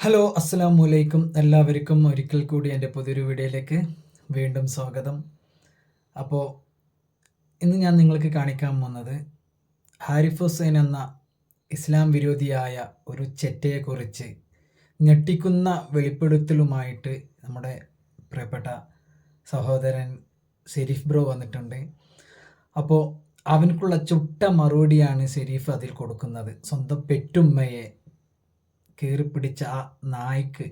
Hello അസ്സലാമു അലൈക്കും. എല്ലാവർക്കും ഒരിക്കൽ കൂടി എൻ്റെ പുതിയൊരു വീഡിയോയിലേക്ക് വീണ്ടും സ്വാഗതം. അപ്പോൾ ഇന്ന് ഞാൻ നിങ്ങൾക്ക് കാണിക്കാൻ പോകുന്നത് ഹാരിഫ് ഹുസൈൻ എന്ന ഇസ്ലാം വിരോധിയായ ഒരു ചെറ്റയെക്കുറിച്ച് ഞെട്ടിക്കുന്ന വെളിപ്പെടുത്തലുമായിട്ട് നമ്മുടെ പ്രിയപ്പെട്ട സഹോദരൻ ഷെരീഫ് ബ്രോ വന്നിട്ടുണ്ട്. അപ്പോൾ അവനക്കുള്ള ചുട്ട മറുപടിയാണ് ഷെരീഫ് അതിൽ കൊടുക്കുന്നത്. സ്വന്തം പെറ്റുമ്മയെ കയറിപ്പിടിച്ച ആ നായ്ക്ക്,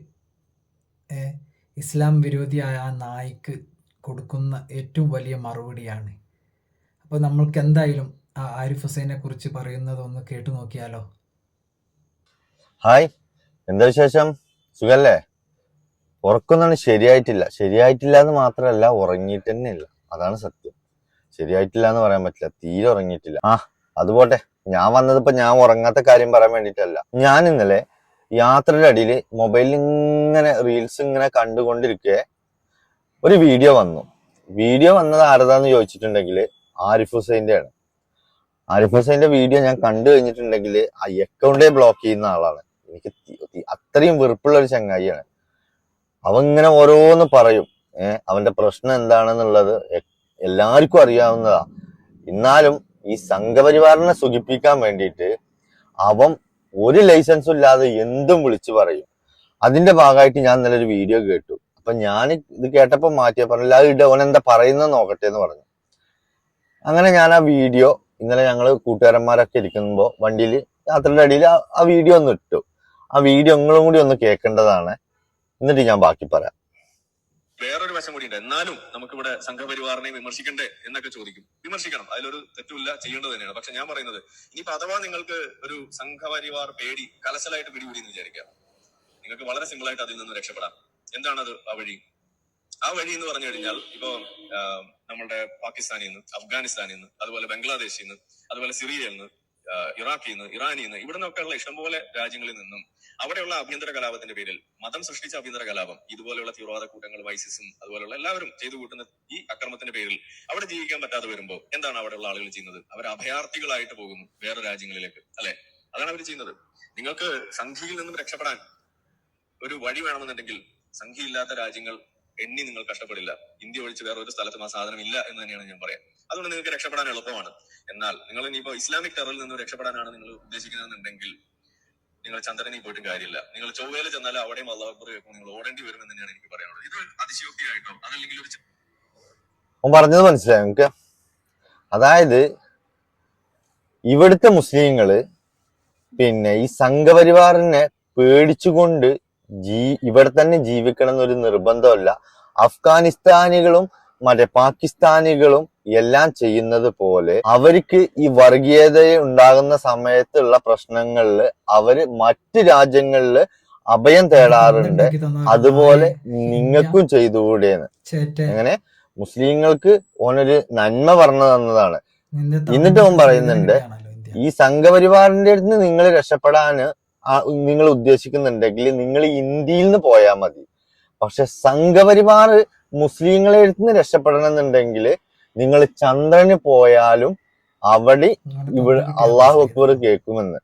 ഇസ്ലാം വിരോധിയായ ആ നായ്ക്ക് കൊടുക്കുന്ന ഏറ്റവും വലിയ മറുപടിയാണ്. അപ്പോൾ നമ്മൾക്ക് എന്തായാലും ആ ആരിഫ് ഹുസൈനെ കുറിച്ച് പറയുന്നത് ഒന്ന് കേട്ടു നോക്കിയാലോ. ഹായ്, എന്താ വിശേഷം? സുഖല്ലേ? ഉറക്കൊന്നും ശരിയായിട്ടില്ല എന്ന് മാത്രമല്ല, ഉറങ്ങിയിട്ട് തന്നെ ഇല്ല. അതാണ് സത്യം. ശരിയായിട്ടില്ല എന്ന് പറയാൻ പറ്റില്ല, തീരെ ഉറങ്ങിയിട്ടില്ല. അതുപോട്ടെ, ഞാൻ വന്നതിപ്പോ ഞാൻ ഉറങ്ങാത്ത കാര്യം പറയാൻ വേണ്ടിയിട്ടല്ല. ഞാൻ ഇന്നലെ യാത്രയുടെ അടിയിൽ മൊബൈലിൽ ഇങ്ങനെ റീൽസ് ഇങ്ങനെ കണ്ടുകൊണ്ടിരിക്കെ ഒരു വീഡിയോ വന്നത് ആരതാന്ന് ചോദിച്ചിട്ടുണ്ടെങ്കിൽ ആരിഫ് ഹുസൈന്റെ ആണ്. ആരിഫ് ഹുസൈന്റെ വീഡിയോ ഞാൻ കണ്ടു കഴിഞ്ഞിട്ടുണ്ടെങ്കിൽ ആ അക്കൗണ്ടേ ബ്ലോക്ക് ചെയ്യുന്ന ആളാണ്. എനിക്ക് അത്രയും വെറുപ്പുള്ള ഒരു ചങ്ങായിയാണ്. അവൻ ഇങ്ങനെ ഓരോന്ന് പറയും. അവന്റെ പ്രശ്നം എന്താണെന്നുള്ളത് എല്ലാവർക്കും അറിയാവുന്നതാ. എന്നാലും ഈ സംഘപരിവാറിനെ സുഖിപ്പിക്കാൻ വേണ്ടിയിട്ട് അവൻ ഒരു ലൈസൻസും ഇല്ലാതെ എന്തും വിളിച്ചു പറയും. അതിന്റെ ഭാഗമായിട്ട് ഞാൻ ഇന്നലെ ഒരു വീഡിയോ കേട്ടു. അപ്പൊ ഞാൻ ഇത് കേട്ടപ്പോ പറഞ്ഞില്ല, അത് ഓൻ എന്താ പറയുന്നത് നോക്കട്ടെ എന്ന് പറഞ്ഞു. അങ്ങനെ ഞാൻ ആ വീഡിയോ ഇന്നലെ ഞങ്ങള് കൂട്ടുകാരന്മാരൊക്കെ ഇരിക്കുമ്പോ വണ്ടിയിൽ യാത്രയുടെ അടിയിൽ ആ വീഡിയോ ഒന്ന് ഇട്ടു. ആ വീഡിയോ നിങ്ങളും കൂടി ഒന്ന് കേൾക്കേണ്ടതാണ്. എന്നിട്ട് ഞാൻ ബാക്കി പറയാം. വേറൊരു വശം കൂടി ഉണ്ട്. എന്നാലും നമുക്കിവിടെ സംഘപരിവാറിനെ വിമർശിക്കണ്ടേ എന്നൊക്കെ ചോദിക്കും. വിമർശിക്കണം, അതിലൊരു തെറ്റുമില്ല, ചെയ്യേണ്ടത് തന്നെയാണ്. പക്ഷെ ഞാൻ പറയുന്നത്, ഇനിയിപ്പോ അഥവാ നിങ്ങൾക്ക് ഒരു സംഘപരിവാർ പേടി കലശലായിട്ട് പിടികൂടി എന്ന് വിചാരിക്കാം, നിങ്ങൾക്ക് വളരെ സിമ്പിൾ ആയിട്ട് അതിൽ നിന്ന് രക്ഷപ്പെടാം. എന്താണത് ആ വഴി? ആ വഴി എന്ന് പറഞ്ഞു കഴിഞ്ഞാൽ, ഇപ്പോ നമ്മളുടെ പാകിസ്ഥാനിൽ നിന്ന്, അഫ്ഗാനിസ്ഥാനിൽ നിന്ന്, അതുപോലെ ബംഗ്ലാദേശിൽ നിന്ന്, അതുപോലെ സിറിയയിൽ നിന്ന്, ഇറാഖിൽ നിന്ന്, ഇറാനിൽ നിന്ന്, ഇവിടെ നിന്നൊക്കെയുള്ള ഇഷ്ടംപോലെ രാജ്യങ്ങളിൽ നിന്നും അവിടെയുള്ള ആഭ്യന്തര കലാപത്തിന്റെ പേരിൽ, മതം സൃഷ്ടിച്ച ആഭ്യന്തര കലാപം, ഇതുപോലെയുള്ള തീവ്രവാദ കൂട്ടങ്ങൾ, വൈസിസും അതുപോലെയുള്ള എല്ലാവരും ചെയ്തു കൂട്ടുന്ന ഈ അക്രമത്തിന്റെ പേരിൽ അവിടെ ജീവിക്കാൻ പറ്റാതെ വരുമ്പോൾ എന്താണ് അവിടെയുള്ള ആളുകൾ ചെയ്യുന്നത്? അവർ അഭയാർത്ഥികളായിട്ട് പോകുന്നു വേറെ രാജ്യങ്ങളിലേക്ക്, അല്ലെ? അതാണ് അവർ ചെയ്യുന്നത്. നിങ്ങൾക്ക് സംഘിയിൽ നിന്നും രക്ഷപ്പെടാൻ ഒരു വഴി വേണമെന്നുണ്ടെങ്കിൽ സംഘിയില്ലാത്ത രാജ്യങ്ങൾ എണ്ണി നിങ്ങൾ കഷ്ടപ്പെടില്ല. ഇന്ത്യ ഒഴിച്ച് വേറെ ഒരു സ്ഥലത്തും ആ സാധനം ഇല്ല എന്ന് തന്നെയാണ് ഞാൻ പറയാം. അതുകൊണ്ട് നിങ്ങൾക്ക് രക്ഷപ്പെടാൻ എളുപ്പമാണ്. എന്നാൽ നിങ്ങൾ ഇനിയിപ്പോ ഇസ്ലാമിക് ടെററിൽ നിന്ന് രക്ഷപ്പെടാനാണ് നിങ്ങൾ ഉദ്ദേശിക്കുന്നതെന്നുണ്ടെങ്കിൽ നിങ്ങൾ ചന്ദ്രനിൽ പോയിട്ട് കാര്യമില്ല. നിങ്ങൾ ചൊവ്വയിൽ ചെന്നാലും അവിടെയും അല്ലാഹു അക്ബർ കേൾക്കും, നിങ്ങൾ ഓടേണ്ടി വരുമെന്ന് തന്നെയാണ് എനിക്ക് പറയാനുള്ളത്. ഇത് അതിശയോക്തിയായിട്ടോ അതല്ലെങ്കിൽ ഒരു പറഞ്ഞത് മനസ്സിലായോ നിങ്ങൾക്ക്? അതായത് ഇവിടുത്തെ മുസ്ലിങ്ങള് പിന്നെ ഈ സംഘപരിവാറിനെ പേടിച്ചുകൊണ്ട് ഇവിടെ തന്നെ ജീവിക്കണം എന്നൊരു നിർബന്ധമല്ല. അഫ്ഗാനിസ്ഥാനികളും പാകിസ്ഥാനികളും എല്ലാം ചെയ്യുന്നത് പോലെ അവർക്ക് ഈ വർഗീയത ഉണ്ടാകുന്ന സമയത്തുള്ള പ്രശ്നങ്ങളിൽ അവര് മറ്റു രാജ്യങ്ങളിൽ അഭയം തേടാറുണ്ട്. അതുപോലെ നിങ്ങൾക്കും ചെയ്തുകൂടെയെന്ന്. അങ്ങനെ മുസ്ലിങ്ങൾക്ക് ഓനൊരു നന്മ പറഞ്ഞു തന്നതാണ്. എന്നിട്ട് ഓൻ പറയുന്നുണ്ട്, ഈ സംഘപരിവാറിന്റെ അടുത്ത് നിങ്ങൾ രക്ഷപ്പെടാന് നിങ്ങൾ ഉദ്ദേശിക്കുന്നുണ്ടെങ്കിൽ നിങ്ങൾ ഇന്ത്യയിൽ നിന്ന് പോയാൽ മതി. പക്ഷെ സംഘപരിവാർ മുസ്ലിങ്ങളെ അടുത്ത് രക്ഷപ്പെടണം എന്നുണ്ടെങ്കിൽ നിങ്ങൾ ചന്ദ്രന് പോയാലും അവിടെ ഇവിടെ അള്ളാഹു അക്ബർ കേൾക്കുമെന്ന്.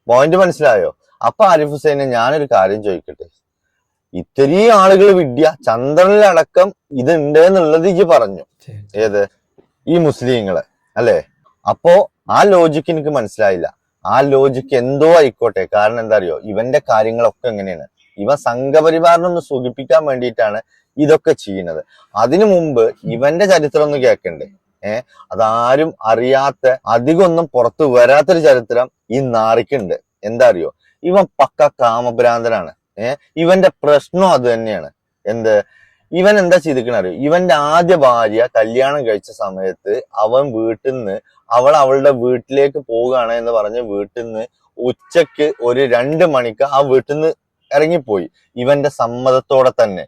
പോയിന്റ് മനസ്സിലായോ? അപ്പൊ ആരിഫ് ഹുസൈനെ ഞാനൊരു കാര്യം ചോദിക്കട്ടെ, ഇത്രയും ആളുകൾ ചന്ദ്രനിലടക്കം ഇതുണ്ട് എന്നുള്ളത് ഇജ്ജ് പറഞ്ഞു. ഏത്? ഈ മുസ്ലിങ്ങള് അല്ലെ? അപ്പോ ആ ലോജിക്ക് എനിക്ക് മനസ്സിലായില്ല. ആ ലോജിക്ക് എന്തോ ആയിക്കോട്ടെ, കാരണം എന്താ അറിയോ, ഇവന്റെ കാര്യങ്ങളൊക്കെ എങ്ങനെയാണ്, ഇവൻ സംഘപരിവാറിനൊന്ന് സുഖിപ്പിക്കാൻ വേണ്ടിയിട്ടാണ് ഇതൊക്കെ ചെയ്യുന്നത്. അതിനു മുമ്പ് ഇവന്റെ ചരിത്രം ഒന്ന് കേൾക്കണ്ടേ? അതാരും അറിയാത്ത, അധികമൊന്നും പുറത്തു വരാത്തൊരു ചരിത്രം ഈ നാറിക്കുണ്ട്. എന്താ അറിയോ, ഇവൻ പക്ക കാമഭ്രാന്തനാണ്. ഇവന്റെ പ്രശ്നം അത് തന്നെയാണ്. ഇവൻ എന്താ ചെയ്തിരിക്കണറിയോ, ഇവന്റെ ആദ്യ ഭാര്യ കല്യാണം കഴിച്ച സമയത്ത് അവൻ വീട്ടിൽ നിന്ന് അവളുടെ വീട്ടിലേക്ക് പോവുകയാണ് എന്ന് പറഞ്ഞ് വീട്ടിൽ നിന്ന് ഉച്ചക്ക് ഒരു 2 മണിക്ക് ആ വീട്ടിൽ നിന്ന് ഇറങ്ങിപ്പോയി, ഇവന്റെ സമ്മതത്തോടെ തന്നെ.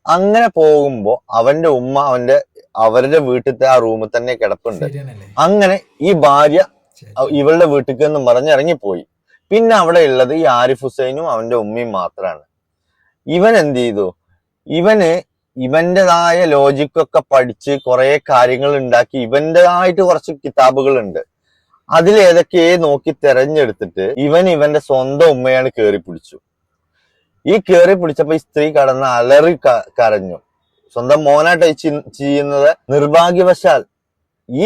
അങ്ങനെ പോകുമ്പോ അവന്റെ ഉമ്മ അവരുടെ വീട്ടിലത്തെ ആ റൂമിൽ തന്നെ കിടപ്പുണ്ട്. അങ്ങനെ ഈ ഭാര്യ ഇവളുടെ വീട്ടിലേക്ക് എന്ന് പറഞ്ഞ് ഇറങ്ങിപ്പോയി. പിന്നെ അവിടെ ഉള്ളത് ഈ ആരിഫ് ഹുസൈനും അവന്റെ ഉമ്മയും മാത്രമാണ്. ഇവൻ എന്ത് ചെയ്തു? ഇവന്റേതായ ലോജിക്കൊക്കെ പഠിച്ച് കുറെ കാര്യങ്ങൾ ഉണ്ടാക്കി, ഇവന്റേതായിട്ട് കുറച്ച് കിതാബുകളുണ്ട്. അതിലേതൊക്കെ നോക്കി തെരഞ്ഞെടുത്തിട്ട് ഇവന്റെ സ്വന്തം ഉമ്മയാണ് കയറി പിടിച്ചു. ഈ കേറി പിടിച്ചപ്പോ ഈ സ്ത്രീ കടന്ന് അലറി കരഞ്ഞു. സ്വന്തം മോനായിട്ട് ചെയ്യുന്നത്. നിർഭാഗ്യവശാൽ ഈ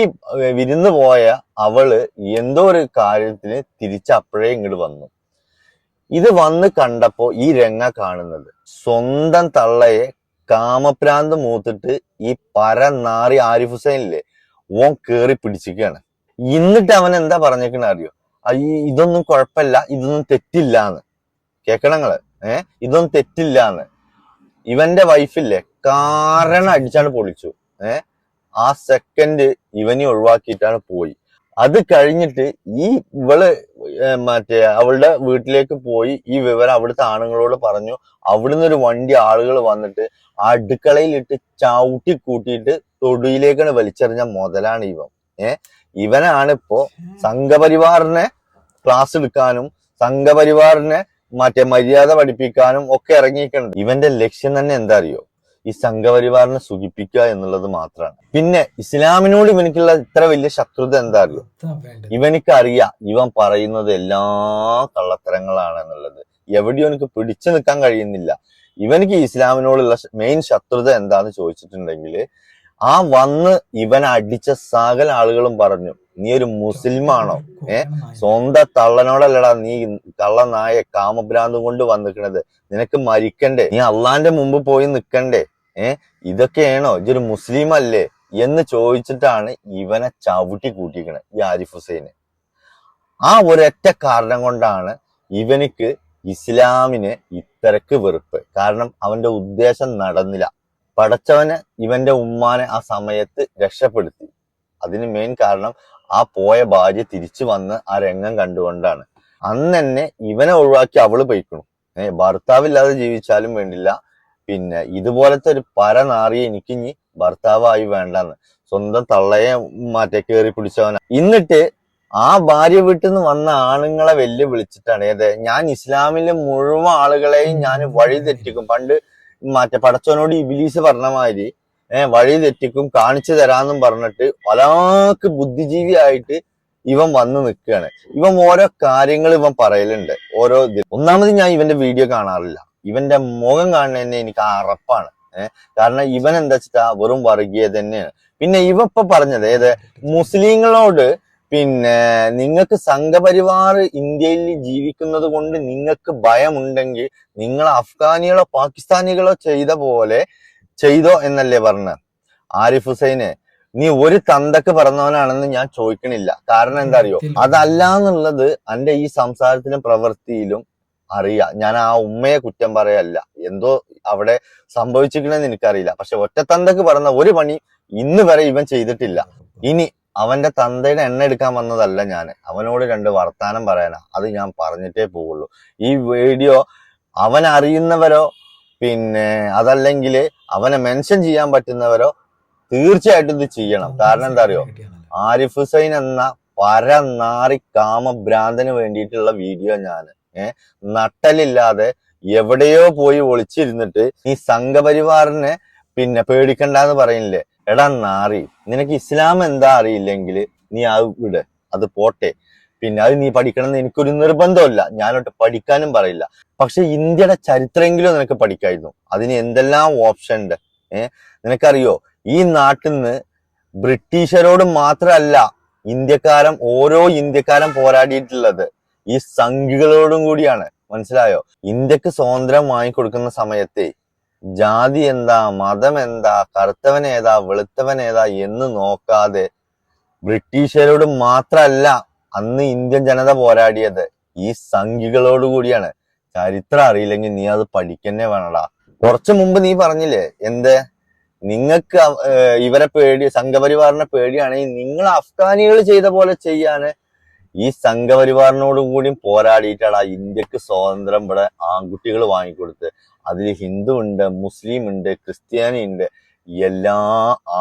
വിരുന്ന് പോയ അവള് എന്തോ ഒരു കാര്യത്തിന് തിരിച്ചപ്പോഴേ ഇങ്ങോട്ട് വന്നു. ഇത് വന്ന് കണ്ടപ്പോ ഈ രംഗ കാണുന്നത് സ്വന്തം തള്ളയെ കാമപ്രാന്ത് മൂത്തിട്ട് ഈ പരനാറി ആരിഫ് ഹുസൈനില്ലേ ഓൻ കേറി പിടിച്ചിരിക്കുകയാണ്. എന്നിട്ട് അവൻ എന്താ പറഞ്ഞേക്കണ അറിയോ? ഇതൊന്നും കുഴപ്പമില്ല, ഇതൊന്നും തെറ്റില്ലാന്ന്. കേക്കണങ്ങള് ഇതൊന്നും തെറ്റില്ലാന്ന്. ഇവന്റെ വൈഫില്ലേ കാരണം അടിച്ചാണ് പൊളിച്ചു. ആ സെക്കൻഡ് ഇവനെ ഒഴിവാക്കിയിട്ടാണ് പോയി. അത് കഴിഞ്ഞിട്ട് ഇവള് അവളുടെ വീട്ടിലേക്ക് പോയി ഈ വിവരം അവിടുത്തെ ആണുങ്ങളോട് പറഞ്ഞു. അവിടുന്ന് ഒരു വണ്ടി ആളുകൾ വന്നിട്ട് അടുക്കളയിലിട്ട് ചവിട്ടി കൂട്ടിയിട്ട് തൊടിയിലേക്കാണ് വലിച്ചെറിഞ്ഞ മുതലാണ് ഇവൻ. ഇവനാണ് ഇപ്പോ സംഘപരിവാറിനെ ക്ലാസ് എടുക്കാനും സംഘപരിവാറിനെ മര്യാദ പഠിപ്പിക്കാനും ഒക്കെ ഇറങ്ങിയിരിക്കുന്നത്. ഇവന്റെ ലക്ഷ്യം തന്നെ എന്താ അറിയോ? ഈ സംഘപരിവാറിനെ സുഖിപ്പിക്കുക എന്നുള്ളത് മാത്രമാണ്. പിന്നെ ഇസ്ലാമിനോട് ഇവനിക്കുള്ള ഇത്ര വലിയ ശത്രുത എന്താ അറിയോ? ഇവനിക്ക് അറിയാം ഇവൻ പറയുന്നത് എല്ലാ കള്ളത്തരങ്ങളാണ് എന്നുള്ളത്. എവിടെയും എനിക്ക് പിടിച്ചു നിൽക്കാൻ കഴിയുന്നില്ല. ഇവനിക്ക് ഇസ്ലാമിനോടുള്ള മെയിൻ ശത്രുത എന്താന്ന് ചോദിച്ചിട്ടുണ്ടെങ്കിൽ വന്ന് ഇവൻ അടിച്ച സകല ആളുകളും പറഞ്ഞു, നീ ഒരു മുസ്ലിമാണോ? സ്വന്തം തള്ളനോടല്ലടാ നീ കള്ളനായ കാമഭ്രാന്ത് കൊണ്ട് വന്നിക്കണത്. നിനക്ക് മരിക്കണ്ടേ? നീ അള്ളാന്റെ മുമ്പ് പോയി നിക്കണ്ടേ? ഇതൊക്കെയാണോ? ഇതൊരു മുസ്ലിം അല്ലേ എന്ന് ചോദിച്ചിട്ടാണ് ഇവനെ ചവിട്ടി കൂട്ടിക്കണത് ഈ ആരിഫ് ഹുസൈന്. ഒരൊറ്റ കാരണം കൊണ്ടാണ് ഇവനിക്ക് ഇസ്ലാമിന് ഇത്രക്ക് വെറുപ്പ്. കാരണം അവന്റെ ഉദ്ദേശം നടന്നില്ല. പടച്ചവന് ഇവന്റെ ഉമ്മാനെ ആ സമയത്ത് രക്ഷപ്പെടുത്തി. അതിന് മെയിൻ കാരണം പോയ ഭാര്യ തിരിച്ചു വന്ന് ആ രംഗം കണ്ടുകൊണ്ടാണ്. അന്ന് തന്നെ ഇവനെ ഒഴിവാക്കി അവള് പോയിക്കണു. ഭർത്താവില്ലാതെ ജീവിച്ചാലും വേണ്ടില്ല, പിന്നെ ഇതുപോലത്തെ ഒരു പരനാറിയെ എനിക്കിനി ഭർത്താവായി വേണ്ടെന്ന് സ്വന്തം തള്ളയെ കേറി പിടിച്ചവന. എന്നിട്ട് ഭാര്യ വീട്ടിൽ നിന്ന് വന്ന ആണുങ്ങളെ വിളിച്ചിട്ടാണ് ഞാൻ ഇസ്ലാമിലെ മുഴുവൻ ആളുകളെയും ഞാൻ വഴി തെറ്റിക്കും. പണ്ട് പടച്ചവനോട് ഇബ്ലീസ് പറഞ്ഞ മാതിരി വഴി തെറ്റിക്കും, കാണിച്ചു തരാന്നും പറഞ്ഞിട്ട് ഒരാൾക്ക് ബുദ്ധിജീവിയായിട്ട് ഇവൻ വന്ന് നിൽക്കുകയാണ്. ഇവൻ ഓരോ കാര്യങ്ങൾ ഇവൻ പറയലുണ്ട്. ഒന്നാമത് ഞാൻ ഇവന്റെ വീഡിയോ കാണാറില്ല. ഇവന്റെ മുഖം കാണുന്നതന്നെ എനിക്ക് അറപ്പാണ്. കാരണം ഇവൻ എന്താ വെച്ചിട്ടാ വെറും വർഗീയത തന്നെയാണ്. പിന്നെ ഇവ ഇപ്പൊ പറഞ്ഞത് മുസ്ലിങ്ങളോട് പിന്നെ നിങ്ങൾക്ക് സംഘപരിവാർ ഇന്ത്യയിൽ ജീവിക്കുന്നത് കൊണ്ട് നിങ്ങൾക്ക് ഭയമുണ്ടെങ്കിൽ നിങ്ങൾ അഫ്ഗാനികളോ പാകിസ്ഥാനികളോ ചെയ്ത പോലെ ചെയ്തോ എന്നല്ലേ പറഞ്ഞ. ആരിഫ് ഹുസൈനെ നീ ഒരു തന്തക്ക് പറഞ്ഞവനാണെന്ന് ഞാൻ ചോദിക്കണില്ല. കാരണം എന്താ അറിയോ? അതല്ല എന്നുള്ളത് എന്റെ ഈ സംസാരത്തിലും പ്രവൃത്തിയിലും അറിയാം. ഞാൻ ഉമ്മയെ കുറ്റം പറയല്ല, എന്തോ അവിടെ സംഭവിച്ചിരിക്കണെന്ന് എനിക്കറിയില്ല. പക്ഷെ ഒറ്റ തന്തക്ക് പറഞ്ഞ ഒരു പണി ഇന്ന് വരെ ഇവൻ ചെയ്തിട്ടില്ല. ഇനി അവന്റെ തന്തയുടെ എണ്ണ എടുക്കാൻ വന്നതല്ല ഞാൻ, അവനോട് രണ്ട് വർത്താനം പറയാനാ. അത് ഞാൻ പറഞ്ഞിട്ടേ പോവുള്ളൂ. ഈ വീഡിയോ അവൻ അറിയുന്നവരോ പിന്നെ അതല്ലെങ്കിൽ അവനെ മെൻഷൻ ചെയ്യാൻ പറ്റുന്നവരോ തീർച്ചയായിട്ടും ഇത് ചെയ്യണം. കാരണം എന്താ അറിയോ? ആരിഫ് ഹുസൈൻ എന്ന പരനാറി കാമഭ്രാന്തന് വേണ്ടിയിട്ടുള്ള വീഡിയോ ഞാൻ നട്ടലില്ലാതെ എവിടെയോ പോയി ഒളിച്ചിരുന്നിട്ട് ഈ സംഘപരിവാറിനെ പിന്നെ പേടിക്കണ്ടെന്ന് പറയില്ലേ? എടാ നാറി, നിനക്ക് ഇസ്ലാം എന്താ അറിയില്ലെങ്കിൽ നീ വിട്, അത് പോട്ടെ. പിന്നെ അത് നീ പഠിക്കണം എന്ന് എനിക്കൊരു നിർബന്ധമില്ല, ഞാനോട്ട് പഠിക്കാനും പറയില്ല. പക്ഷെ ഇന്ത്യയുടെ ചരിത്രമെങ്കിലും നിനക്ക് പഠിക്കായിരുന്നു. അതിന് എന്തെല്ലാം ഓപ്ഷൻ ഉണ്ട്. നിനക്കറിയോ ഈ നാട്ടിൽ നിന്ന് ബ്രിട്ടീഷരോട് മാത്രമല്ല ഓരോ ഇന്ത്യക്കാരൻ പോരാടിയിട്ടുള്ളത് ഈ സംഘികളോടും കൂടിയാണ്. മനസ്സിലായോ? ഇന്ത്യക്ക് സ്വാതന്ത്ര്യം വാങ്ങിക്കൊടുക്കുന്ന സമയത്തെ ജാതി എന്താ, മതം എന്താ, കറുത്തവൻ ഏതാ, വെളുത്തവൻ ഏതാ എന്ന് നോക്കാതെ ബ്രിട്ടീഷരോട് മാത്രമല്ല അന്ന് ഇന്ത്യൻ ജനത പോരാടിയത് ഈ സംഘികളോട് കൂടിയാണ്. ചരിത്രം അറിയില്ലെങ്കിൽ നീ അത് പഠിക്കന്നെ വേണടാ. കുറച്ചു മുമ്പ് നീ പറഞ്ഞില്ലേ നിങ്ങൾക്ക് ഇവരെ സംഘപരിവാറിനെ പേടിയാണെങ്കിൽ നിങ്ങൾ അഫ്ഗാനികൾ ചെയ്ത പോലെ ചെയ്യാന് ഈ സംഘപരിവാറിനോടും കൂടി പോരാടിയിട്ടാണ് ഇന്ത്യക്ക് സ്വാതന്ത്ര്യം ഇവിടെ ആൺകുട്ടികൾ വാങ്ങിക്കൊടുത്ത്. അതിൽ ഹിന്ദു ഉണ്ട്, മുസ്ലിം ഉണ്ട്, ക്രിസ്ത്യാനി ഉണ്ട്, എല്ലാ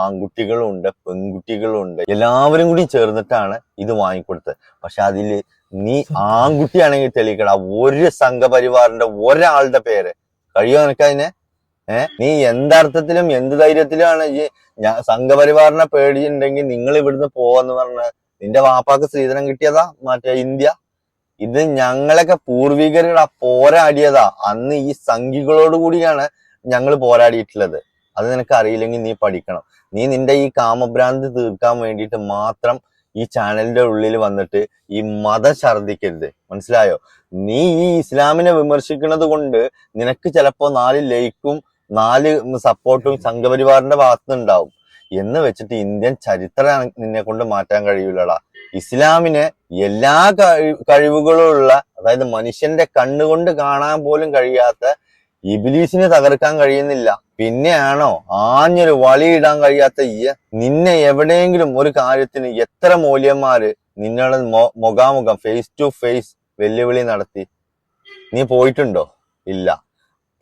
ആൺകുട്ടികളും ഉണ്ട്, പെൺകുട്ടികളും ഉണ്ട്. എല്ലാവരും കൂടി ചേർന്നിട്ടാണ് ഇത് വാങ്ങിക്കൊടുത്തത്. പക്ഷെ അതില് നീ ആൺകുട്ടിയാണെങ്കിൽ തെളിയിക്കടാ ഒരു സംഘപരിവാറിന്റെ ഒരാളുടെ പേര്. കഴിയോ നിനക്കതിനെ? നീ എന്തർത്ഥത്തിലും എന്ത് ധൈര്യത്തിലുമാണ് ഈ സംഘപരിവാറിനെ പേടിയുണ്ടെങ്കിൽ നിങ്ങൾ ഇവിടുന്ന് പോവാന്ന് പറഞ്ഞ നിന്റെ വാപ്പാക്ക് സ്ത്രീധനം കിട്ടിയതാ ഇന്ത്യ? ഇത് ഞങ്ങളൊക്കെ പൂർവികരുടെ പോരാടിയതാ. അന്ന് ഈ സംഘികളോട് കൂടിയാണ് ഞങ്ങൾ പോരാടിയിട്ടുള്ളത്. അത് നിനക്ക് അറിയില്ലെങ്കിൽ നീ പഠിക്കണം. നീ നിന്റെ ഈ കാമഭ്രാന്തി തീർക്കാൻ വേണ്ടിയിട്ട് മാത്രം ഈ ചാനലിന്റെ ഉള്ളിൽ വന്നിട്ട് ഈ മതം ഛർദിക്കരുത്, മനസ്സിലായോ? നീ ഈ ഇസ്ലാമിനെ വിമർശിക്കുന്നത് കൊണ്ട് നിനക്ക് ചിലപ്പോ 4 ലൈക്കും 4 സപ്പോർട്ടും സംഘപരിവാറിന്റെ ഭാഗത്തുനിന്നുണ്ടാവും എന്ന് വെച്ചിട്ട് ഇന്ത്യൻ ചരിത്രം നിന്നെ കൊണ്ട് മാറ്റാൻ കഴിയൂലടാ. ഇസ്ലാമിനെ എല്ലാ കഴിവുകളും ഉള്ള, അതായത് മനുഷ്യന്റെ കണ്ണുകൊണ്ട് കാണാൻ പോലും കഴിയാത്ത ഇബ്ലീസിന് തകർക്കാൻ കഴിയുന്നില്ല. പിന്നെയാണോ ആഞ്ഞൊരു വളിയിടാൻ കഴിയാത്ത നിന്നെ എവിടെയെങ്കിലും ഒരു കാര്യത്തിന് എത്ര മൂല്യന്മാര് നിന്നോട് മുഖാമുഖം ഫേസ് ടു ഫേസ് വെല്ലുവിളി നടത്തി? നീ പോയിട്ടുണ്ടോ? ഇല്ല.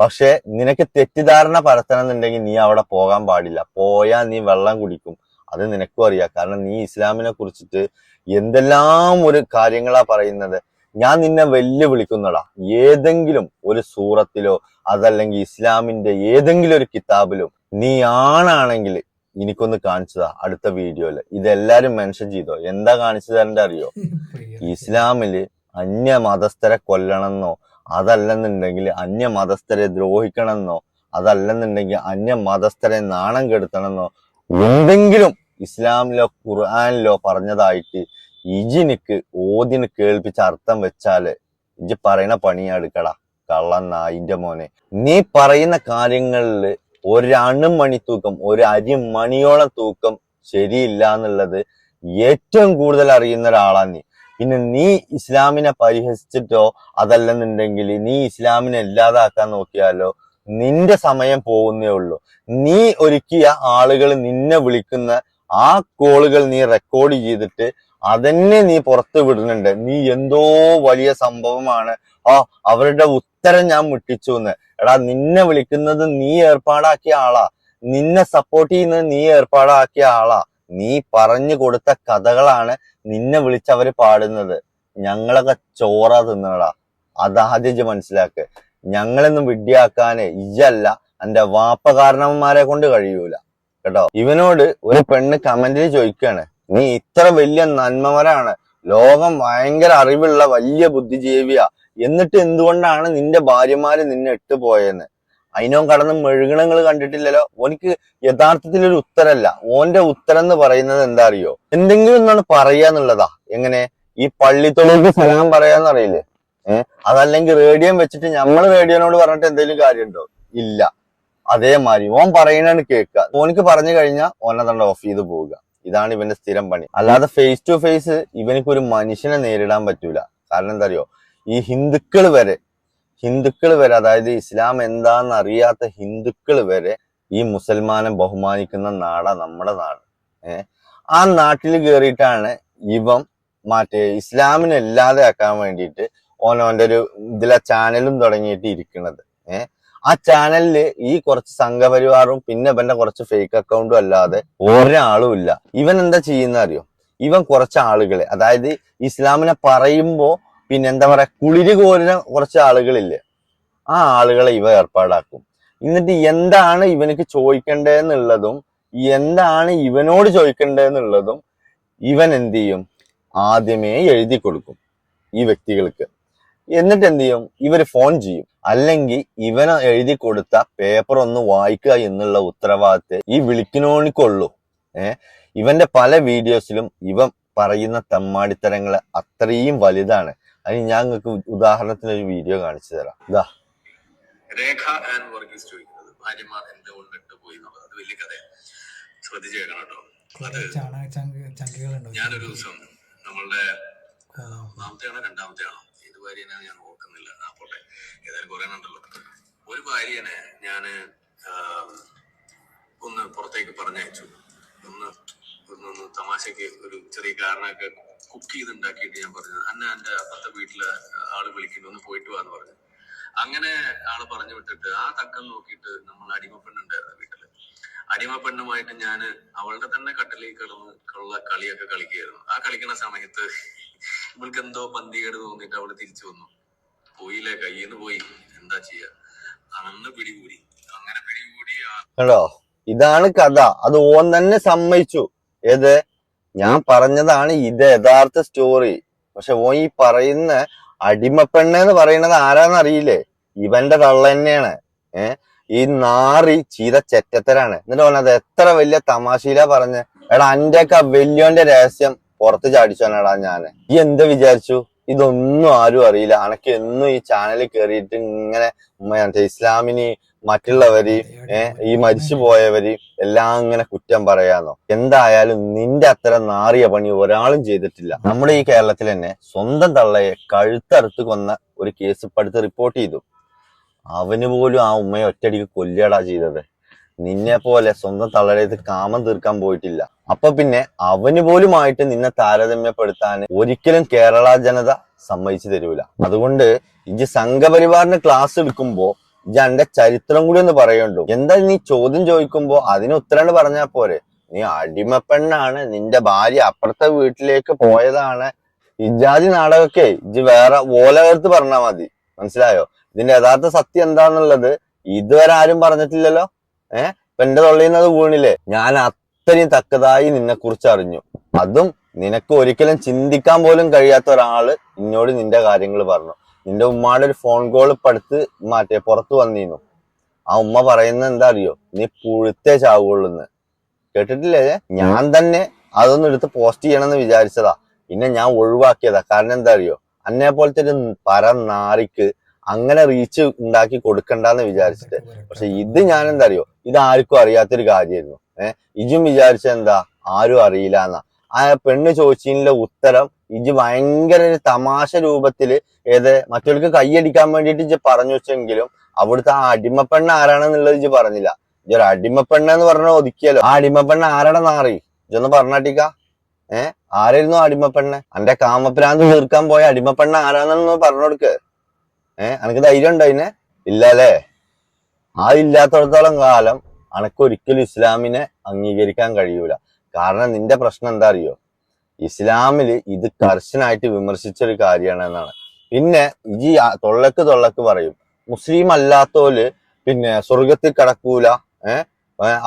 പക്ഷെ നിനക്ക് തെറ്റിദ്ധാരണ പരത്തണമെന്നുണ്ടെങ്കിൽ നീ അവിടെ പോകാൻ പാടില്ല. പോയാൽ നീ വെള്ളം കുടിക്കും. അത് നിനക്കും അറിയാം. കാരണം നീ ഇസ്ലാമിനെ കുറിച്ചിട്ട് എന്തെല്ലാം ഒരു കാര്യങ്ങളാ പറയുന്നത്. ഞാൻ നിന്നെ വെല്ലുവിളിക്കുന്നടാ. ഏതെങ്കിലും ഒരു സൂറത്തിലോ അതല്ലെങ്കിൽ ഇസ്ലാമിന്റെ ഏതെങ്കിലും ഒരു കിതാബിലും നീ ആണാണെങ്കിൽ എനിക്കൊന്ന് കാണിച്ചതാ അടുത്ത വീഡിയോയില്. ഇതെല്ലാരും മെൻഷൻ ചെയ്തോ. എന്താ കാണിച്ചു തരേണ്ട അറിയോ? ഇസ്ലാമില് അന്യ മതസ്ഥരെ കൊല്ലണമെന്നോ, അതല്ലെന്നുണ്ടെങ്കിൽ അന്യ മതസ്ഥരെ ദ്രോഹിക്കണമെന്നോ, അതല്ലെന്നുണ്ടെങ്കിൽ അന്യ മതസ്ഥരെ നാണം കെടുത്തണമെന്നോ എന്തെങ്കിലും ഇസ്ലാമിലോ ഖുർആനിലോ പറഞ്ഞതായിട്ട് ഇജിനിക്ക് ഓതിന് കേൾപ്പിച്ച അർത്ഥം വെച്ചാല് ഇജ് പറയുന്ന പണിയെടുക്കടാ കള്ളൻ നായിന്റെ മോനെ. നീ പറയുന്ന കാര്യങ്ങളില് ഒരണുമണി തൂക്കം, ഒരു അരിമണിയോളം തൂക്കം ശരിയില്ല എന്നുള്ളത് ഏറ്റവും കൂടുതൽ അറിയുന്ന ഒരാളാണ് നീ. പിന്നെ നീ ഇസ്ലാമിനെ പരിഹസിച്ചിട്ടോ അതല്ലെന്നുണ്ടെങ്കിൽ നീ ഇസ്ലാമിനെ ഇല്ലാതാക്കാൻ നോക്കിയാലോ നിന്റെ സമയം പോകുന്നേ ഉള്ളൂ. നീ ഒരുക്കിയ ആളുകൾ നിന്നെ വിളിക്കുന്ന ആ കോളുകൾ നീ റെക്കോർഡ് ചെയ്തിട്ട് അതന്നെ നീ പുറത്ത് വിടുന്നുണ്ട്. നീ എന്തോ വലിയ സംഭവമാണ്, അവരുടെ ഉത്തരം ഞാൻ മുട്ടിച്ചു എന്ന്. എടാ, നിന്നെ വിളിക്കുന്നത് നീ ഏർപ്പാടാക്കിയ ആളാ, നിന്നെ സപ്പോർട്ട് ചെയ്യുന്നത് നീ ഏർപ്പാടാക്കിയ ആളാ. നീ പറഞ്ഞു കൊടുത്ത കഥകളാണ് നിന്നെ വിളിച്ചവര് പാടുന്നത്. ഞങ്ങളൊക്കെ ചോറ തിന്നടാ. അതാദ്യം മനസ്സിലാക്ക്. ഞങ്ങളൊന്നും വിഡ്ഢിയാക്കാന് ഇജല്ല, എന്റെ വാപ്പ കാരണവന്മാരെ കൊണ്ട് കഴിയൂല കേട്ടോ. ഇവനോട് ഒരു പെണ്ണ് കമന്റിൽ ചോദിക്കാണ്, നീ ഇത്ര വലിയ നന്മവരാണ്, ലോകം ഭയങ്കര അറിവുള്ള വലിയ ബുദ്ധിജീവിയാ, എന്നിട്ട് എന്തുകൊണ്ടാണ് നിന്റെ ഭാര്യമാര് നിന്നെ ഇട്ടുപോയെന്ന്? അതിനോ കടന്ന് മെഴുകണങ്ങൾ കണ്ടിട്ടില്ലല്ലോ. ഓനിക്ക് യഥാർത്ഥത്തിൽ ഒരു ഉത്തരല്ല. ഓന്റെ ഉത്തരം എന്ന് പറയുന്നത് എന്താ അറിയോ? എന്തെങ്കിലും ഒന്നാണ് പറയാന്നുള്ളതാ. എങ്ങനെ? ഈ പള്ളിത്തൊഴിലേക്ക് സലാം പറയാന്നറിയില്ലേ? അതല്ലെങ്കിൽ റേഡിയോ വെച്ചിട്ട് നമ്മള് റേഡിയോനോട് പറഞ്ഞിട്ട് എന്തെങ്കിലും കാര്യമുണ്ടോ? ഇല്ല. അതേമാതിരി ഓൻ പറയുന്നതാണ് കേൾക്കുക. ഓനിക്ക് പറഞ്ഞു കഴിഞ്ഞാൽ ഓനെ തന്നെ ഓഫ് ചെയ്ത് പോവുക. ഇതാണ് ഇവന്റെ സ്ഥിരം പണി. അല്ലാതെ ഫേസ് ടു ഫേസ് ഇവനിക്ക് ഒരു മനുഷ്യനെ നേരിടാൻ പറ്റൂല. കാരണം എന്താ അറിയോ? ഈ ഹിന്ദുക്കൾ വരെ അതായത് ഇസ്ലാം എന്താന്ന് അറിയാത്ത ഹിന്ദുക്കൾ വരെ ഈ മുസൽമാനെ ബഹുമാനിക്കുന്ന നാടാ നമ്മുടെ നാട്. ആ നാട്ടിൽ കയറിയിട്ടാണ് ഇവൻ ഇസ്ലാമിനെ ഇല്ലാതെ ആക്കാൻ വേണ്ടിയിട്ട് ഓനോന്റെ ഒരു ഇതിലെ ചാനലും തുടങ്ങിയിട്ട് ഇരിക്കുന്നത്. ആ ചാനലില് ഈ കുറച്ച് സംഘപരിവാറും പിന്നെ ഇവന്റെ കുറച്ച് ഫേക്ക് അക്കൗണ്ടും അല്ലാതെ ഒരാളും ഇല്ല. ഇവൻ എന്താ ചെയ്യുന്ന അറിയോ? ഇവൻ കുറച്ച് ആളുകളെ, അതായത് ഇസ്ലാമിനെ പറയുമ്പോ പിന്നെ എന്താ പറയാ കുളിര് കോരുന്ന കുറച്ച് ആളുകളില്ലേ, ആ ആളുകളെ ഇവ ഏർപ്പാടാക്കും. എന്നിട്ട് എന്താണ് ഇവനക്ക് ചോദിക്കേണ്ടതെന്നുള്ളതും എന്താണ് ഇവനോട് ചോദിക്കേണ്ടതെന്നുള്ളതും ഇവൻ എന്ത് ചെയ്യും? ആദ്യമേ എഴുതി കൊടുക്കും ഈ വ്യക്തികൾക്ക്. എന്നിട്ട് എന്ത് ചെയ്യും? ഇവര് ഫോൺ ചെയ്യും. അല്ലെങ്കിൽ ഇവന് എഴുതി കൊടുത്ത പേപ്പർ ഒന്ന് വായിക്കുക എന്നുള്ള ഉത്തരവാദിത്തം ഈ വിളിക്കുന്നോണിക്കൊള്ളൂ. ഇവന്റെ പല വീഡിയോസിലും ഇവൻ പറയുന്ന തെമ്മാടിത്തരങ്ങൾ അത്രയും വലുതാണ്. അതിന് ഞാൻ നിങ്ങൾക്ക് ഉദാഹരണത്തിന് ഒരു വീഡിയോ കാണിച്ചു തരാം. ഇതാ രേഖ ആൻഡ് വർഗീസ് ചോദിക്കുന്നത് ഭാര്യമാർ എന്തുകൊണ്ട് ഇട്ട് പോയി എന്നുള്ളത്. അത് വലിയ കഥയാണ്, ശ്രദ്ധിച്ചു കേൾക്കണം കേട്ടോ. അത് ഞാനൊരു ദിവസം നമ്മളുടെ ഒന്നാമത്തെയാണോ രണ്ടാമത്തെയാണോ ഏത് ഭാര്യനാണ് ഞാൻ ഓർക്കുന്നില്ല, പോട്ടെ, ഏതായാലും കുറെ ഉണ്ടല്ലോ. ഒരു ഭാര്യനെ ഞാന് ഒന്ന് പുറത്തേക്ക് പറഞ്ഞയച്ചു. ഒന്ന് തമാശക്ക് ഒരു ചെറിയ കാരണമൊക്കെ കുക്ക് ചെയ്ത് ഉണ്ടാക്കിയിട്ട് ഞാൻ പറഞ്ഞു, എന്റെ അപ്പുറത്തെ വീട്ടില് ആള് വിളിക്കുന്നു, ഒന്ന് പോയിട്ട് വാന്ന് പറഞ്ഞു. അങ്ങനെ ആള് പറഞ്ഞു വിട്ടിട്ട് ആ തക്കം നോക്കിയിട്ട് നമ്മൾ അടിമപ്പെണ്ണുണ്ടായിരുന്നു വീട്ടില്. അടിമപ്പെണ്ണുമായിട്ട് ഞാന് അവളുടെ തന്നെ കട്ടിലേക്ക് കിടന്ന് കളിയൊക്കെ കളിക്കുകയായിരുന്നു. ആ കളിക്കുന്ന സമയത്ത് ഇവൾക്ക് എന്തോ പന്തികേട് തോന്നിയിട്ട് അവള് തിരിച്ചു വന്നു. പോയില്ലേ, കയ്യിന്ന് പോയി, എന്താ ചെയ്യാ, അന്ന് പിടികൂടി. അങ്ങനെ പിടികൂടി. കേട്ടോ, ഇതാണ് കഥ. അത് ഓൻ തന്നെ സമ്മതിച്ചു. ഏത് ഞാൻ പറഞ്ഞതാണ് ഇത് യഥാർത്ഥ സ്റ്റോറി. പക്ഷെ ഓൻ ഈ പറയുന്ന അടിമപ്പെണ്ണ് എന്ന് പറയുന്നത് ആരാന്ന് അറിയില്ലേ? ഇവന്റെ തള്ള തന്നെയാണ്. ഈ നാറി ചീത ചെറ്റത്തരാണ്. എന്നിട്ട് പറഞ്ഞത് എത്ര വലിയ തമാശയിലാ പറഞ്ഞ്, എടാ അന്റെയൊക്കെ വല്യോന്റെ രഹസ്യം പുറത്ത് ചാടിച്ചോനാടാ ഞാന്. ഈ എന്ത് വിചാരിച്ചു? ഇതൊന്നും ആരും അറിയില്ല. അനക്ക് എന്നും ഈ ചാനലിൽ കയറിയിട്ട് ഇങ്ങനെ ഇസ്ലാമിന് മറ്റുള്ളവര് ഈ മരിച്ചു പോയവര് എല്ലാം ഇങ്ങനെ കുറ്റം പറയാന്നോ? എന്തായാലും നിന്റെ അത്ര നാറിയ പണി ഒരാളും ചെയ്തിട്ടില്ല. നമ്മുടെ ഈ കേരളത്തിൽ തന്നെ സ്വന്തം തള്ളയെ കഴുത്തറുത്ത് കൊന്ന ഒരു കേസ് ഇപ്പൊ അടുത്ത് റിപ്പോർട്ട് ചെയ്തു. അവന് പോലും ആ ഉമ്മയെ ഒറ്റയടിക്ക് കൊല്ലുകടാ ചെയ്തത്. നിന്നെ പോലെ സ്വന്തം തള്ളടേത് കാമം തീർക്കാൻ പോയിട്ടില്ല. അപ്പൊ പിന്നെ അവന് പോലുമായിട്ട് നിന്നെ താരതമ്യപ്പെടുത്താൻ ഒരിക്കലും കേരള ജനത സമ്മതിച്ചു തരൂല. അതുകൊണ്ട് ഇജ്ജ് സംഘപരിവാറിന് ക്ലാസ് എടുക്കുമ്പോ ഇജ്ജ് എന്റെ ചരിത്രം കൂടി ഒന്ന് പറയുണ്ടോ. എന്താ നീ ചോദ്യം ചോദിക്കുമ്പോ അതിന് ഉത്തരം പറഞ്ഞാ പോരെ? നീ അടിമപ്പെണ്ണാണ്, നിന്റെ ഭാര്യ അപ്പുറത്തെ വീട്ടിലേക്ക് പോയതാണ്, ഇജാതി നാടകമൊക്കെ ഇജ്ജ് വേറെ ഓലകർത്ത് പറഞ്ഞാ മതി. മനസ്സിലായോ? ഇതിന്റെ യഥാർത്ഥ സത്യം എന്താന്നുള്ളത് ഇതുവരെ ആരും പറഞ്ഞിട്ടില്ലല്ലോ. ഇപ്പൊ എന്റെ തൊള്ളിന്നത് വീണില്ലേ? ഞാൻ അത്രയും തക്കതായി നിന്നെ കുറിച്ച് അറിഞ്ഞു. അതും നിനക്ക് ഒരിക്കലും ചിന്തിക്കാൻ പോലും കഴിയാത്ത ഒരാള് എന്നോട് നിന്റെ കാര്യങ്ങൾ പറഞ്ഞു. നിന്റെ ഉമ്മയുടെ ഒരു ഫോൺ കോൾ ഇപ്പൊ അടുത്ത് പുറത്തു വന്നിരുന്നു. ആ ഉമ്മ പറയുന്നത് എന്താ അറിയോ? നീ പുഴുത്തേ ചാവുകൊള്ളുന്ന്. കേട്ടിട്ടില്ലേ? ഞാൻ തന്നെ അതൊന്നും എടുത്ത് പോസ്റ്റ് ചെയ്യണമെന്ന് വിചാരിച്ചതാ. പിന്നെ ഞാൻ ഒഴിവാക്കിയതാ. കാരണം എന്താ അറിയോ? അന്നെ പോലത്തെ ഒരു നാറിക്ക് അങ്ങനെ റീച്ച് ഉണ്ടാക്കി കൊടുക്കണ്ടെന്ന് വിചാരിച്ചിട്ട്. പക്ഷെ ഇത് ഞാൻ എന്താ അറിയോ? ഇത് ആർക്കും അറിയാത്തൊരു കാര്യമായിരുന്നു. ഇജും വിചാരിച്ച എന്താ ആരും അറിയില്ല എന്നാ. ആ പെണ്ണ് ചോദിച്ചതിന്റെ ഉത്തരം ഇജ് ഭയങ്കര ഒരു തമാശ രൂപത്തില് മറ്റവർക്ക് കൈയടിക്കാൻ വേണ്ടിയിട്ട് ഇജ് പറഞ്ഞു വെച്ചെങ്കിലും അവിടുത്തെ ആ അടിമപ്പെണ്ണ ആരാണെന്നുള്ളത് ഇജ് പറഞ്ഞില്ല. ഇജൊരു അടിമപ്പെണ്ണ എന്ന് പറഞ്ഞ ഒതുക്കിയല്ലോ. ആ അടിമപ്പെണ്ണ ആരാടെ നാറി ഇജൊന്ന് പറഞ്ഞാട്ടിക്ക. ആരായിരുന്നു അടിമപ്പെണ്ണ? എന്റെ കാമപ്രാന്ത് തീർക്കാൻ പോയ അടിമപ്പെണ്ണ ആരാണെന്ന് പറഞ്ഞു കൊടുക്ക്. അനക്ക് ധൈര്യം ഉണ്ടോ അതിനെ? ഇല്ലല്ലേ? ആ ഇല്ലാത്തടത്തോളം കാലം അനക്ക് ഒരിക്കലും ഇസ്ലാമിനെ അംഗീകരിക്കാൻ കഴിയൂല. കാരണം നിന്റെ പ്രശ്നം എന്താ അറിയോ? ഇസ്ലാമില് ഇത് കർശനായിട്ട് വിമർശിച്ചൊരു കാര്യമാണ് എന്നാണ്. പിന്നെ ഈ തൊള്ളക്ക് പറയും മുസ്ലിം അല്ലാത്തോല് പിന്നെ സ്വർഗത്തിൽ കടക്കൂല.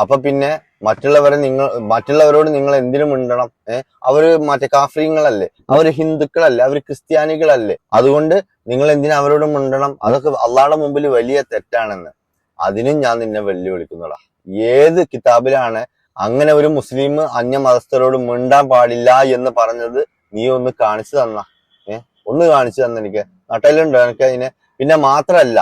അപ്പൊ പിന്നെ മറ്റുള്ളവരോട് നിങ്ങൾ എന്തിനു മിണ്ടണം? അവര് കാഫ്രീങ്ങളല്ലേ, അവര് ഹിന്ദുക്കളല്ലേ, അവര് ക്രിസ്ത്യാനികളല്ലേ, അതുകൊണ്ട് നിങ്ങൾ എന്തിനാ അവരോട് മിണ്ടണം? അതൊക്കെ അള്ളാഹുടെ മുമ്പിൽ വലിയ തെറ്റാണെന്ന്. അതിനും ഞാൻ നിന്നെ വെല്ലുവിളിക്കുന്നതാ. ഏത് കിതാബിലാണ് അങ്ങനെ ഒരു മുസ്ലിം അന്യമതസ്ഥരോട് മിണ്ടാൻ പാടില്ല എന്ന് പറഞ്ഞത്? നീ ഒന്ന് കാണിച്ചു തന്ന. ഒന്ന് കാണിച്ചു തന്ന എനിക്ക്. നട്ടലുണ്ടോ എനിക്ക് അതിന്? പിന്നെ മാത്രല്ല,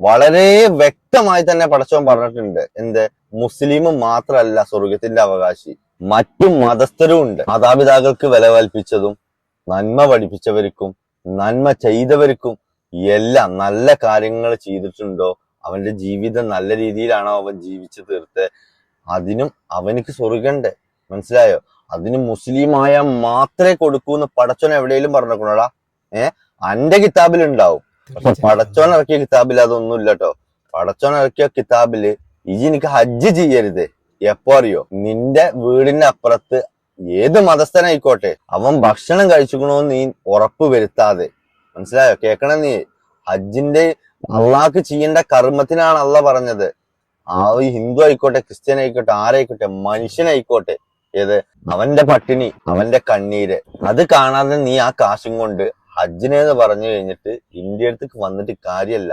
വളരെ വ്യക്തമായി തന്നെ പടച്ചവൻ പറഞ്ഞിട്ടുണ്ട്. മുസ്ലിം മാത്രല്ല സ്വർഗത്തിന്റെ അവകാശി, മറ്റു മതസ്ഥരും ഉണ്ട്. മാതാപിതാക്കൾക്ക് വില കൽപ്പിച്ചതും നന്മ പഠിപ്പിച്ചവർക്കും നന്മ ചെയ്തവർക്കും എല്ലാം നല്ല കാര്യങ്ങൾ ചെയ്തിട്ടുണ്ടോ, അവന്റെ ജീവിതം നല്ല രീതിയിലാണോ അവൻ ജീവിച്ചു തീർത്ത്, അതിനും അവനിക്ക് സ്വർഗണ്ടേ. മനസ്സിലായോ? അതിന് മുസ്ലിമായ മാത്രമേ കൊടുക്കൂന്ന് പടച്ചോൻ എവിടെയെങ്കിലും പറഞ്ഞേക്കണോടാ? അന്റെ കിതാബിൽ ഉണ്ടാവും. പക്ഷെ പടച്ചോൻ ഇറക്കിയ കിതാബിൽ അതൊന്നും ഇല്ല കേട്ടോ. പടച്ചോൻ ഇറക്കിയ കിതാബില് എനിക്ക് ഹജ്ജ് ചെയ്യരുത്. എപ്പോ അറിയോ? നിന്റെ വീടിന്റെ അപ്പുറത്ത് ഏത് മതസ്ഥനായിക്കോട്ടെ അവൻ ഭക്ഷണം കഴിച്ചിക്കണോന്ന് നീ ഉറപ്പ് വരുത്താതെ. മനസ്സിലായോ? കേക്കണം നീ. ഹജ്ജിന്റെ അള്ളാഹ്ക്ക് ചെയ്യേണ്ട കർമ്മത്തിനാണ് അള്ളാഹ് പറഞ്ഞത്. ആ ഹിന്ദു ആയിക്കോട്ടെ, ക്രിസ്ത്യൻ ആയിക്കോട്ടെ, ആരായിക്കോട്ടെ, മനുഷ്യനായിക്കോട്ടെ, അവന്റെ പട്ടിണി, അവന്റെ കണ്ണീര് അത് കാണാതെ നീ ആ കാശും കൊണ്ട് ഹജ്ജിനെന്ന് പറഞ്ഞു കഴിഞ്ഞിട്ട് ഇന്ത്യ അടുത്തേക്ക് വന്നിട്ട് കാര്യമല്ല.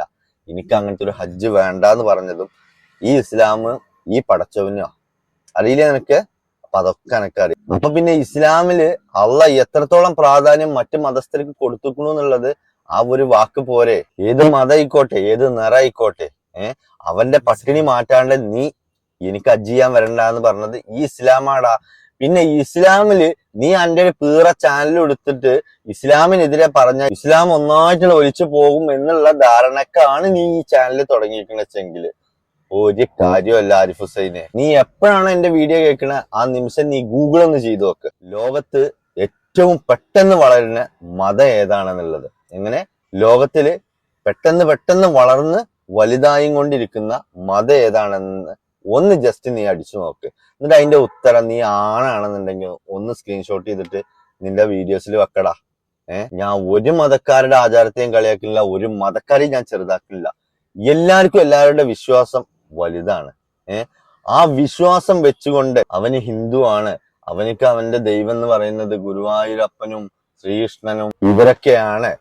എനിക്ക് അങ്ങനത്തെ ഒരു ഹജ്ജ് വേണ്ടാന്ന് പറഞ്ഞതും ഈ ഇസ്ലാം ഈ പടച്ചവനോ അറിയില്ലേ നിനക്ക്? അപ്പൊ അതൊക്കെ എനക്കറിയാം. അപ്പൊ പിന്നെ ഇസ്ലാമില് അള്ളാഹ് എത്രത്തോളം പ്രാധാന്യം മറ്റു മതസ്ഥർക്ക് കൊടുത്തിക്കണു എന്നുള്ളത് ആ ഒരു വാക്ക് പോരെ? ഏത് മതമായിക്കോട്ടെ, ഏത് നിറായിക്കോട്ടെ, അവന്റെ പട്ടിണി മാറ്റാണ്ട് നീ എനിക്ക് ഹജ്ജ് ചെയ്യാൻ വരണ്ട എന്ന് പറഞ്ഞത് ഈ ഇസ്ലാമാടാ. പിന്നെ ഇസ്ലാമില് നീ എന്റെ ഒരു പീറ ചാനൽ എടുത്തിട്ട് ഇസ്ലാമിനെതിരെ പറഞ്ഞ ഇസ്ലാം ഒന്നായിട്ട് ഒലിച്ചു പോകും എന്നുള്ള ധാരണക്കാണ് നീ ഈ ചാനൽ തുടങ്ങിയിരിക്കണെച്ചെങ്കില് ഒരു കാര്യമല്ല ആരിഫ് ഹുസൈനെ. നീ എപ്പോഴാണോ എന്റെ വീഡിയോ കേൾക്കണ ആ നിമിഷം നീ ഗൂഗിൾ ഒന്ന് ചെയ്തു നോക്ക്. ലോകത്ത് ഏറ്റവും പെട്ടെന്ന് വളരുന്ന മതം ഏതാണെന്നുള്ളത്. എങ്ങനെ ലോകത്തില് പെട്ടെന്ന് വളർന്ന് വലുതായും കൊണ്ടിരിക്കുന്ന മതം ഏതാണെന്ന് ഒന്ന് ജസ്റ്റ് നീ അടിച്ചു നോക്ക്. എന്നിട്ട് അതിന്റെ ഉത്തരം നീ ആണാണെന്നുണ്ടെങ്കിൽ ഒന്ന് സ്ക്രീൻഷോട്ട് ചെയ്തിട്ട് നിന്റെ വീഡിയോസിൽ വെക്കടാ. ഞാൻ ഒരു മതക്കാരുടെ ആചാരത്തെയും കളിയാക്കില്ല, ഒരു മതക്കാരെയും ഞാൻ ചെറുതാക്കില്ല. എല്ലാവർക്കും എല്ലാവരുടെ വിശ്വാസം വലുതാണ്. ആ വിശ്വാസം വെച്ചുകൊണ്ട് അവന് ഹിന്ദു ആണ്, അവനിക്ക് അവന്റെ ദൈവം എന്ന് പറയുന്നത് ഗുരുവായൂരപ്പനും ശ്രീകൃഷ്ണനും ഇവരൊക്കെയാണ്.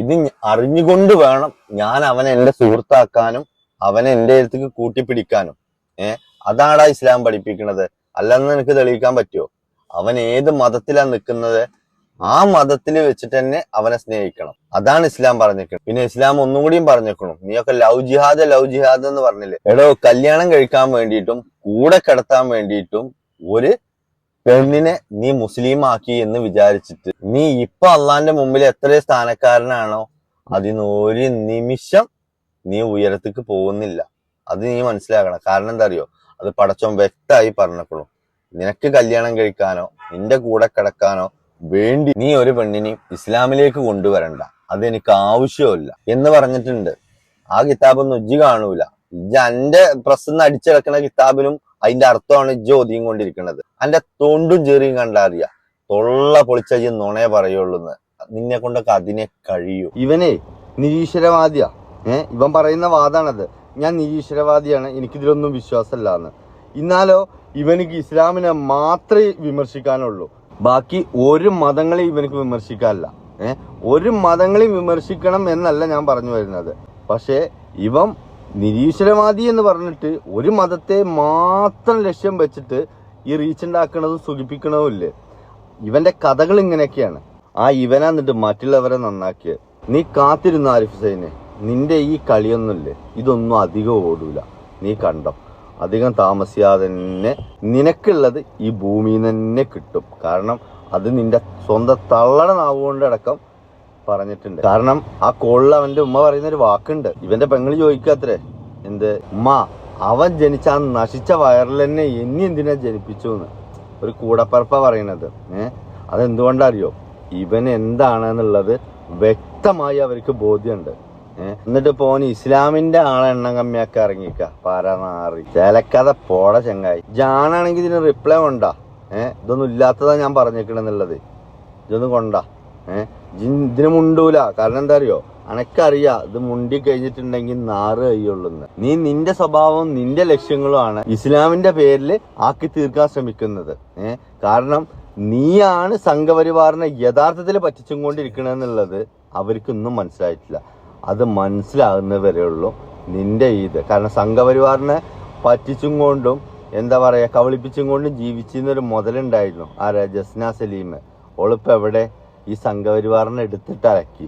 ഇത് അറിഞ്ഞുകൊണ്ട് വേണം ഞാൻ അവനെ എന്റെ സുഹൃത്താക്കാനും അവനെ എന്റെ അടുത്തേക്ക് കൂട്ടിപ്പിടിക്കാനും. അതാടാ ഇസ്ലാം പഠിപ്പിക്കുന്നത്. അല്ലെന്ന് എനിക്ക് തെളിയിക്കാൻ പറ്റുമോ? അവൻ ഏത് മതത്തിലാണ് നിൽക്കുന്നത് ആ മതത്തിൽ വെച്ചിട്ട് തന്നെ അവനെ സ്നേഹിക്കണം. അതാണ് ഇസ്ലാം പറഞ്ഞിരിക്കുന്നത്. പിന്നെ ഇസ്ലാം ഒന്നും കൂടിയും പറഞ്ഞേക്കണം, നീയൊക്കെ ലവ് ജിഹാദ് എന്ന് പറഞ്ഞില്ലേ. എടോ, കല്യാണം കഴിക്കാൻ വേണ്ടിയിട്ടും കൂടെ കിടത്താൻ വേണ്ടിയിട്ടും ഒരു പെണ്ണിനെ നീ മുസ്ലിം ആക്കി എന്ന് വിചാരിച്ചിട്ട് നീ ഇപ്പൊ അള്ളാന്റെ മുമ്പിൽ എത്ര സ്ഥാനക്കാരനാണോ അതിന് ഒരു നിമിഷം നീ ഉയരത്തേക്ക് പോകുന്നില്ല. അത് നീ മനസ്സിലാക്കണം. കാരണം എന്താ അറിയോ, അത് പടച്ചോൻ വ്യക്തമായി പറഞ്ഞേക്കണു. നിനക്ക് കല്യാണം കഴിക്കാനോ നിന്റെ കൂടെ കിടക്കാനോ വേണ്ടി നീ ഒരു പെണ്ണിനെയും ഇസ്ലാമിലേക്ക് കൊണ്ടുവരണ്ട, അതെനിക്ക് ആവശ്യമില്ല എന്ന് പറഞ്ഞിട്ടുണ്ട്. ആ കിതാബൊന്നും ഇജ്ജ് കാണൂല. ഇജ്ജ് എന്റെ പ്രസ്സിന്ന് അടിച്ചിടക്കുന്ന കിതാബിലും അതിന്റെ അർത്ഥമാണ് ഇജ്ജ് ഒതുങ്ങി കൊണ്ടിരിക്കുന്നത്. എന്റെ തൊണ്ടും ചെറിയും കണ്ടറിയാ തൊള്ള പൊളിച്ച നുണയെ പറയുള്ളൂന്ന്. നിന്നെ കൊണ്ടൊക്കെ അതിനെ കഴിയൂ. ഇവനെ നിരീശ്വരവാദിയാ. ഇവൻ പറയുന്ന വാദാണത്. ഞാൻ നിരീശ്വരവാദിയാണ്, എനിക്കിതിലൊന്നും വിശ്വാസമില്ല എന്ന്. എന്നാലോ ഇവനിക്ക് ഇസ്ലാമിനെ മാത്രമേ വിമർശിക്കാനുള്ളൂ, ബാക്കി ഒരു മതങ്ങളെയും ഇവനക്ക് വിമർശിക്കാനില്ല. ഒരു മതങ്ങളെയും വിമർശിക്കണം എന്നല്ല ഞാൻ പറഞ്ഞു വരുന്നത്. പക്ഷേ ഇവൻ നിരീശ്വരവാദി എന്ന് പറഞ്ഞിട്ട് ഒരു മതത്തെ മാത്രം ലക്ഷ്യം വെച്ചിട്ട് ഈ റീച്ച് ഉണ്ടാക്കണതും സുഖിപ്പിക്കണതും ഇല്ലേ. ഇവന്റെ കഥകൾ ഇങ്ങനെയൊക്കെയാണ്. ഇവനാ എന്നിട്ട് മറ്റുള്ളവരെ നന്നാക്കിയത്. നീ കാത്തിരുന്ന ആരിഫ് ഹുസൈനെ, നിന്റെ ഈ കളിയൊന്നുമില്ലേ, ഇതൊന്നും അധികം ഓടൂല. നീ കണ്ടോ, അധികം താമസിയാതെ തന്നെ നിനക്കുള്ളത് ഈ ഭൂമിയിൽ തന്നെ കിട്ടും. കാരണം അത് നിന്റെ സ്വന്തം തള്ളട നാവുകൊണ്ടടക്കം പറഞ്ഞിട്ടുണ്ട്. കാരണം ആ കോളിൽ അവന്റെ ഉമ്മ പറയുന്നൊരു വാക്കുണ്ട്. ഇവന്റെ പെങ്ങള് ചോദിക്കാത്രേ, എന്ത് ഉമ്മ, അവൻ ജനിച്ച ആ നശിച്ച വയറിൽ തന്നെ എന്നെ എന്തിനാ ജനിപ്പിച്ചു എന്ന്. ഒരു കൂടപ്പറപ്പ പറയണത്. അതെന്തുകൊണ്ടറിയോ, ഇവൻ എന്താണെന്നുള്ളത് വ്യക്തമായി അവർക്ക് ബോധ്യമുണ്ട്. എന്നിട്ട് പോന് ഇസ്ലാമിന്റെ എണ്ണം കമ്മിയാക്കി ഇറങ്ങിക്ക പാരാനാറി ചേലക്കാതെ പോട ചങ്ങായി. ജാനാണെങ്കിൽ ഇതിന് റിപ്ലൈ കൊണ്ടാ. ഇതൊന്നും ഇല്ലാത്തതാ ഞാൻ പറഞ്ഞേക്കണെന്നുള്ളത്. ഇതൊന്നും കൊണ്ടാ. ഇതിന് മുണ്ടൂല. കാരണം എന്താ അറിയോ, അനക്കറിയാ ഇത് മുണ്ടി കഴിഞ്ഞിട്ടുണ്ടെങ്കിൽ 4 കൈയുള്ളൂന്ന്. നീ നിന്റെ സ്വഭാവവും നിന്റെ ലക്ഷ്യങ്ങളുമാണ് ഇസ്ലാമിന്റെ പേരിൽ ആക്കി തീർക്കാൻ ശ്രമിക്കുന്നത്. കാരണം നീയാണ് സംഘപരിവാറിനെ യഥാർത്ഥത്തിൽ പറ്റിച്ചും കൊണ്ടിരിക്കണെന്നുള്ളത് അവർക്കൊന്നും മനസ്സിലായിട്ടില്ല. അത് മനസ്സിലാകുന്നവരേ ഉള്ളൂ നിന്റെ ഇത്. കാരണം സംഘപരിവാറിനെ പറ്റിച്ചും കൊണ്ടും എന്താ പറയാ കബളിപ്പിച്ചും കൊണ്ടും ജീവിച്ചിരുന്നൊരു മുതലുണ്ടായിരുന്നു. ജസ്ന സലീം. ഓളിപ്പോ എവിടെ? ഈ സംഘപരിവാറിനെ എടുത്തിട്ട് അലക്കി.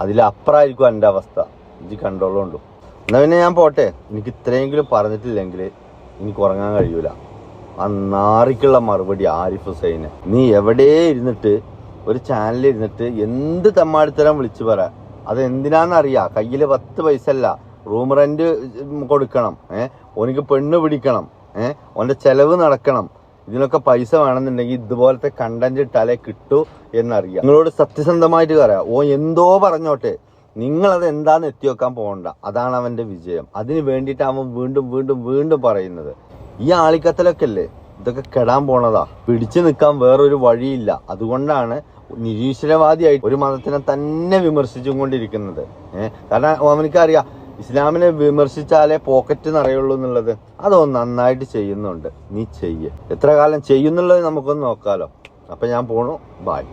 അതിലപ്പുറമായിരിക്കും എൻ്റെ അവസ്ഥ. ഇത് കണ്ടോളുണ്ടു. എന്നാ പിന്നെ ഞാൻ പോട്ടെ. എനിക്ക് ഇത്രയെങ്കിലും പറഞ്ഞിട്ടില്ലെങ്കിൽ എനിക്ക് ഉറങ്ങാൻ കഴിയൂല. ആ നാറിക്കുള്ള മറുപടി ആരിഫ് ഹുസൈന്. നീ എവിടെ ഇരുന്നിട്ട് ഒരു ചാനലിൽ ഇരുന്നിട്ട് എന്ത് തെമ്മാടിത്തരം വിളിച്ചു പറ. അതെന്തിനാന്നറിയാം. കയ്യിൽ 10 പൈസ അല്ല, റൂം റെന്റ് കൊടുക്കണം, ഓനിക്ക് പെണ്ണ് പിടിക്കണം, ഓന്റെ ചെലവ് നടക്കണം. ഇതിനൊക്കെ പൈസ വേണമെന്നുണ്ടെങ്കിൽ ഇതുപോലത്തെ കണ്ടന്റ് ഇട്ടാലേ കിട്ടൂ എന്നറിയാം. നിങ്ങളോട് സത്യസന്ധമായിട്ട് പറയാം, എന്തോ പറഞ്ഞോട്ടെ, നിങ്ങളത് എന്താന്ന് എത്തിവെക്കാൻ പോകണ്ട. അതാണ് അവന്റെ വിജയം. അതിന് വേണ്ടിയിട്ട് അവൻ വീണ്ടും വീണ്ടും വീണ്ടും പറയുന്നത്. ഈ ആളിക്കത്തലൊക്കെ അല്ലേ ഇതൊക്കെ കെടാൻ പോണതാ. പിടിച്ചു നിൽക്കാൻ വേറൊരു വഴിയില്ല. അതുകൊണ്ടാണ് നിരീശ്വരവാദിയായിട്ട് ഒരു മതത്തിനെ തന്നെ വിമർശിച്ചും കൊണ്ടിരിക്കുന്നത്. കാരണം അവനക്കറിയാം ഇസ്ലാമിനെ വിമർശിച്ചാലേ പോക്കറ്റ് നിറയുള്ളൂ എന്നുള്ളത്. അതൊന്ന് നന്നായിട്ട് ചെയ്യുന്നുണ്ട്. നീ ചെയ്യ്. എത്ര കാലം ചെയ്യുന്നുള്ളത് നമുക്കൊന്ന് നോക്കാലോ. അപ്പൊ ഞാൻ പോണു. ബായ്.